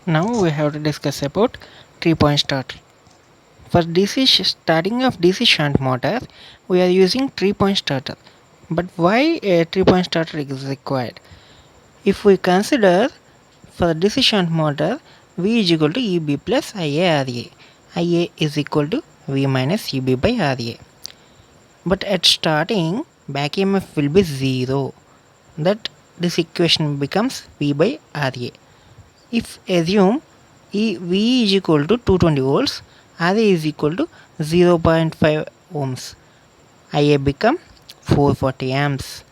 Now we have to discuss about 3-point starter. For starting of DC shunt motor, we are using 3-point starter. But why a 3-point starter is required? If we consider for DC shunt motor, V is equal to EB plus IA RA. IA is equal to V minus EB by RA. But at starting, back EMF will be 0. That this equation becomes V by RA. If assume V is equal to 220 volts, RA is equal to 0.5 ohms, IA become 440 amps.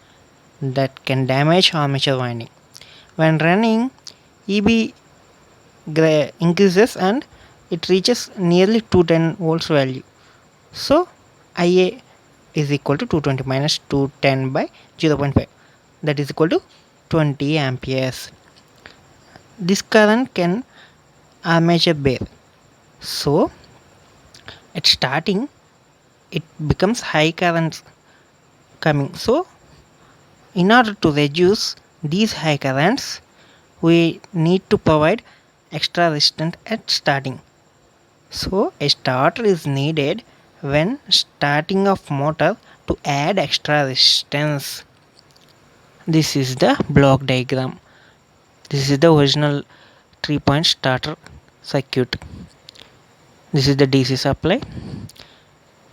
That can damage armature winding. When running, EB increases and it reaches nearly 210 volts value. So IA is equal to 220 minus 210 by 0.5, that is equal to 20 amperes. This current can armature bear. So at starting it becomes high current coming. So in order to reduce these high currents, we need to provide extra resistance at starting. So a starter is needed when starting of motor to add extra resistance. This is the block diagram. This is the original 3-point starter circuit. This is the DC supply.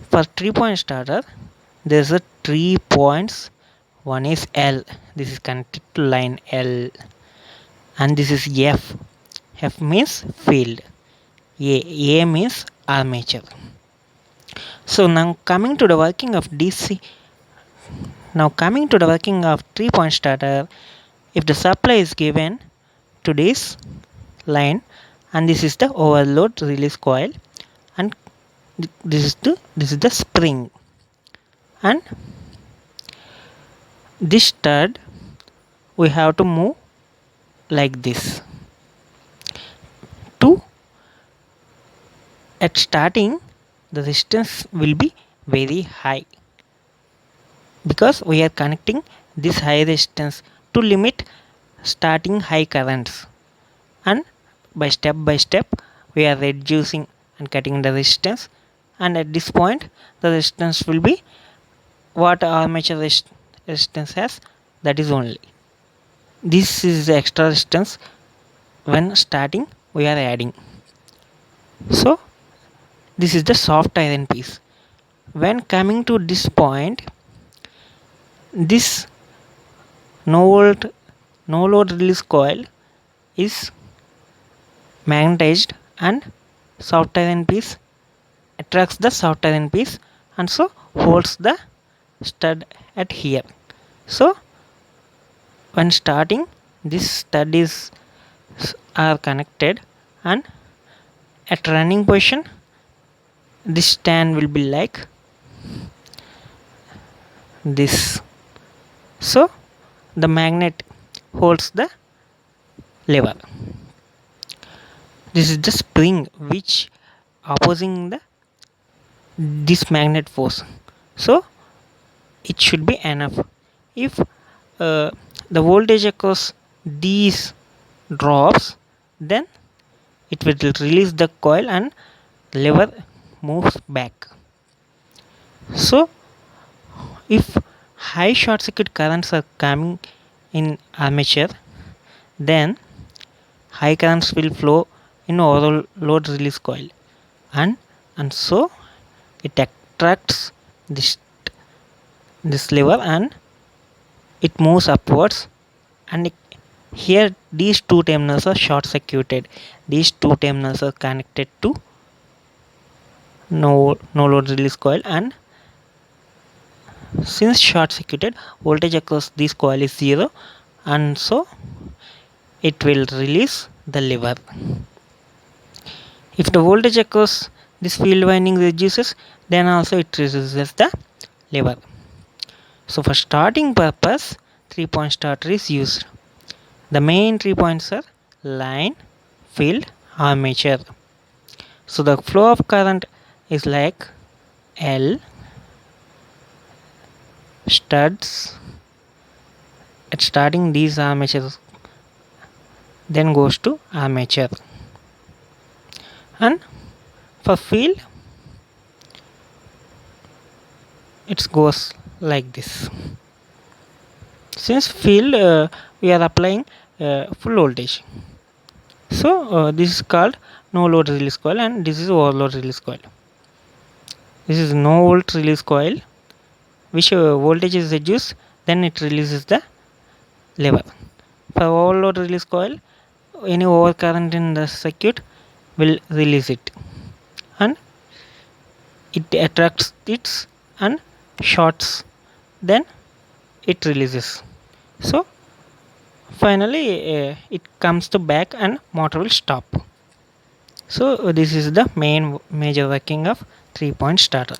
For 3-point starter, there is a 3 points. One is L. This is connected to line L, and this is F. F means field. A means armature. So now coming to the working of DC. Now coming to the working of 3-point starter, if the supply is given to this line, and this is the overload release coil, and this is the spring, and this stud we have to move like this. To at starting the resistance will be very high because we are connecting this high resistance to limit starting high currents, and by step we are reducing and cutting the resistance, and at this point the resistance will be what armature resistance has, that is only. This is the extra resistance when starting we are adding. So this is the soft iron piece. When coming to this point, this no load release coil is magnetized, and soft iron piece attracts the soft iron piece and so holds the stud at here. So when starting, this stud is are connected, and at running position this stand will be like this. So the magnet holds the lever. This is the spring which opposing this magnet force. So it should be enough. If the voltage across these drops, then it will release the coil and lever moves back. So if high short circuit currents are coming in armature, then high currents will flow in overload release coil, and so it attracts this lever and it moves upwards, and here these two terminals are short circuited. These two terminals are connected to no load release coil, and since short circuited, voltage across this coil is 0, and so it will release the lever. If the voltage across this field winding reduces, then also it reduces the lever. So for starting purpose, 3-point starter is used. The main 3 points are line, field, armature. So the flow of current is like L, studs at starting these armatures, then goes to armature. and for field it goes like this. Since field we are applying full voltage, so this is called no load release coil and this is overload release coil. This is no volt release coil, which voltage is reduced, then it releases the lever. For overload release coil, any overcurrent in the circuit will release it, and it attracts it and shorts, then it releases. So finally it comes to back and motor will stop. So this is the major working of 3-point starter.